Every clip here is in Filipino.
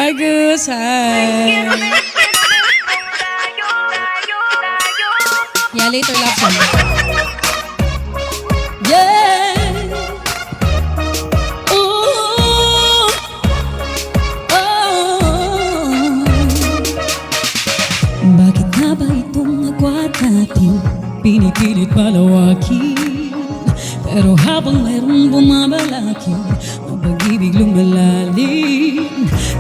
Magusay. Yeah, later love song. Yeah. Ooh. Oh. Bakit nga ba itong agwat natin pinipilit palawakin? Pero habang mayroong bumabalaki, ang pag-ibig lumalalim.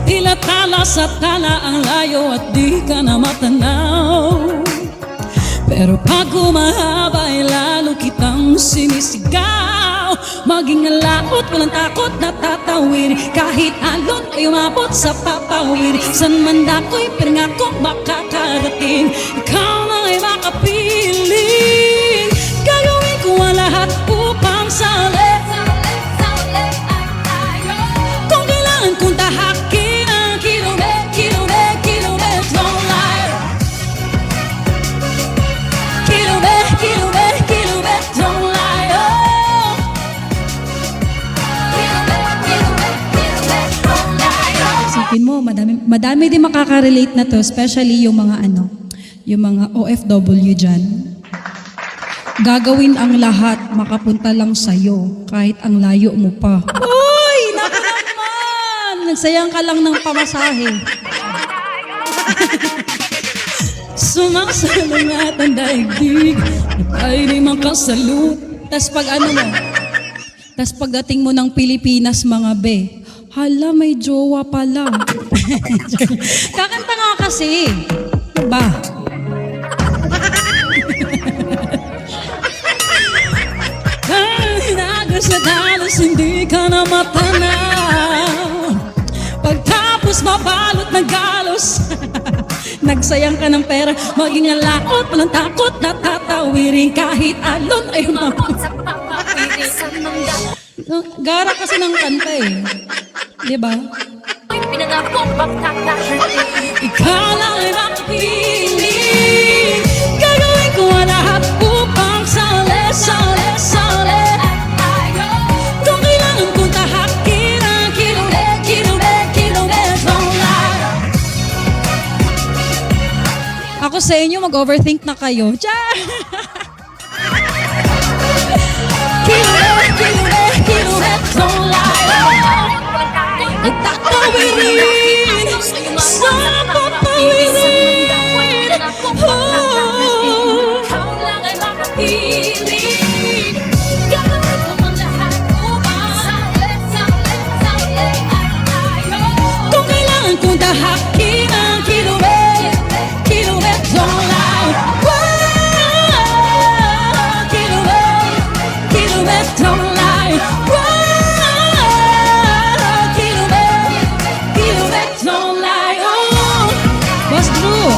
Tila tala sa tala ang layo at di ka na matanaw. Pero pag humahaba ay lalo kitang sinisigaw. Maging alaot, walang takot na tatawid. Kahit alon ay umabot sa papawid. San man dako'y pinangako makakarating. Ikaw na ay makapiling. Gagawin ko ang lahat upang sali. Kung kailangan kong tahakin ang kilometrong layo. Kilometrong layo. Isipin mo, madami din makaka-relate na to, especially yung mga yung mga OFW dyan. Gagawin ang lahat, makapunta lang sa'yo, kahit ang layo mo pa. Uy, naku naman! Nagsayang ka lang ng pamasahe. Sumasalungat ang daigdig, na tayo di makasalut. Tas pagdating mo ng Pilipinas, mga be, hala, may jowa pala. Kakanta nga kasi. Diba? Sa dalos, hindi ka na matanaw. Pagtapos mabalot ng galos, nagsayang ka ng pera. Maging alaot, walang takot na tatawirin. Kahit alon ay umabot sa papapirin. Gara kasi ng kanta eh. Diba? Ikaw lang ay makiling. Gagawin ko ang lahat upang sali. Ako sa inyo, mag-overthink na kayo. Char! Kilometrong layo. Itatawirin sa papawirin. Ikaw lang ay makapiling. Gagawin ko ang lahat upang sali. Kung kailangan kong dahakin ang kilometrong layo. Kilometrong layo. Kilometrong layo. Boss Drew.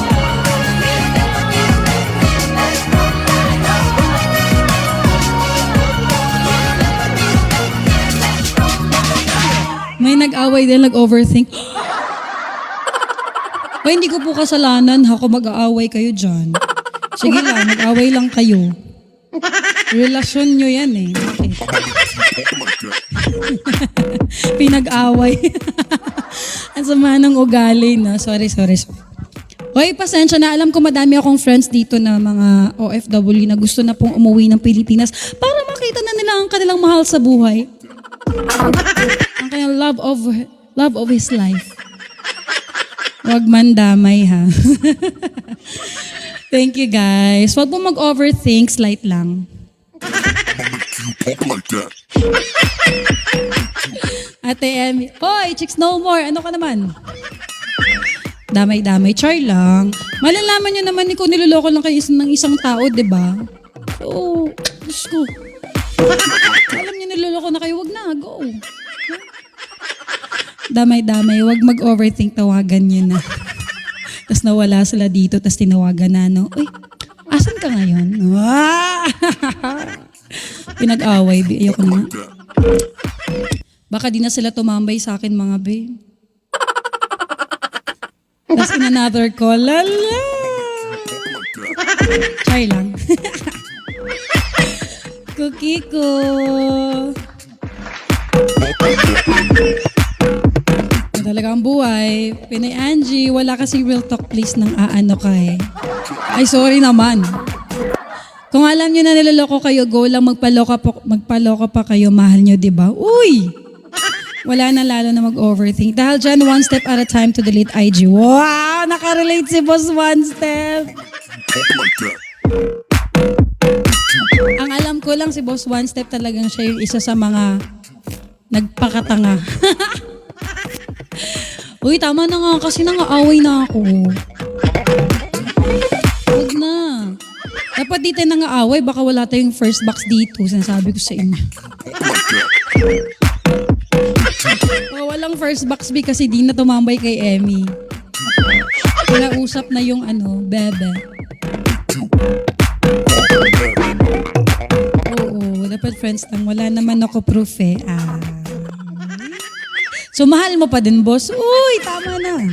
May nag-away din, nag-overthink. Ay, hindi ko po kasalanan. Ako mag-aaway kayo dyan. Sige lang, mag-aaway lang kayo. Relasyon nyo yan eh. Okay. Pinag-away. Ang sama ng ugali na. Sorry. Hoy, pasensya na. Alam ko madami akong friends dito na mga OFW na gusto na pong umuwi ng Pilipinas para makita na nila ang kanilang mahal sa buhay. Ang kanyang love of his life. Huwag man damay ha. Thank you guys. Huwag mo mag-overthink, slight lang. Ate Emmy, hoy, chicks no more. Ano ka naman? Damay-damay, char lang. Malalaman nyo naman kung niloloko lang kayo ng isang tao, diba? So, Diyos ko. Alam nyo niloloko na kayo, wag na, go. Damay-damay, wag mag-overthink, tawagan nyo na. Tapos nawala sila dito, tapos tinawagan na, no? Uy, asan ka ngayon? Pinag-away, ayoko na. Baka di na sila tumambay sa akin, mga be. Tapos in another call, lala. Try lang. Cookie ko. talaga ang buhay. Pinay Angie, wala kasi real talk please ng aano ka eh. Ay, sorry naman. Kung alam nyo na niloloko kayo, go lang magpaloko pa kayo, mahal nyo, di ba? Uy! Wala na lalo na mag-overthink. Dahil dyan, one step at a time to delete IG. Wow! Nakarelate si Boss One Step. Ang alam ko lang si Boss One Step talagang siya yung isa sa mga nagpakatanga. Uy, tama na nga kasi nangaaway na ako. Huwag na. Dapat dito nangaaway, baka wala tayong first box dito. Sinasabi ko sa inyo. Walang first box B kasi di na tumambay kay Emmy. Kinausap na yung bebe. Oo, dapat friends lang. Wala naman ako proof eh. So, mahal mo pa din, boss? Uy, tama na.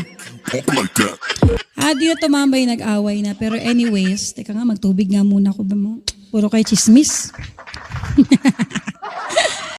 Di na tumambay, nag-away na. Pero anyways, teka nga, magtubig nga muna ako. Puro kay chismis.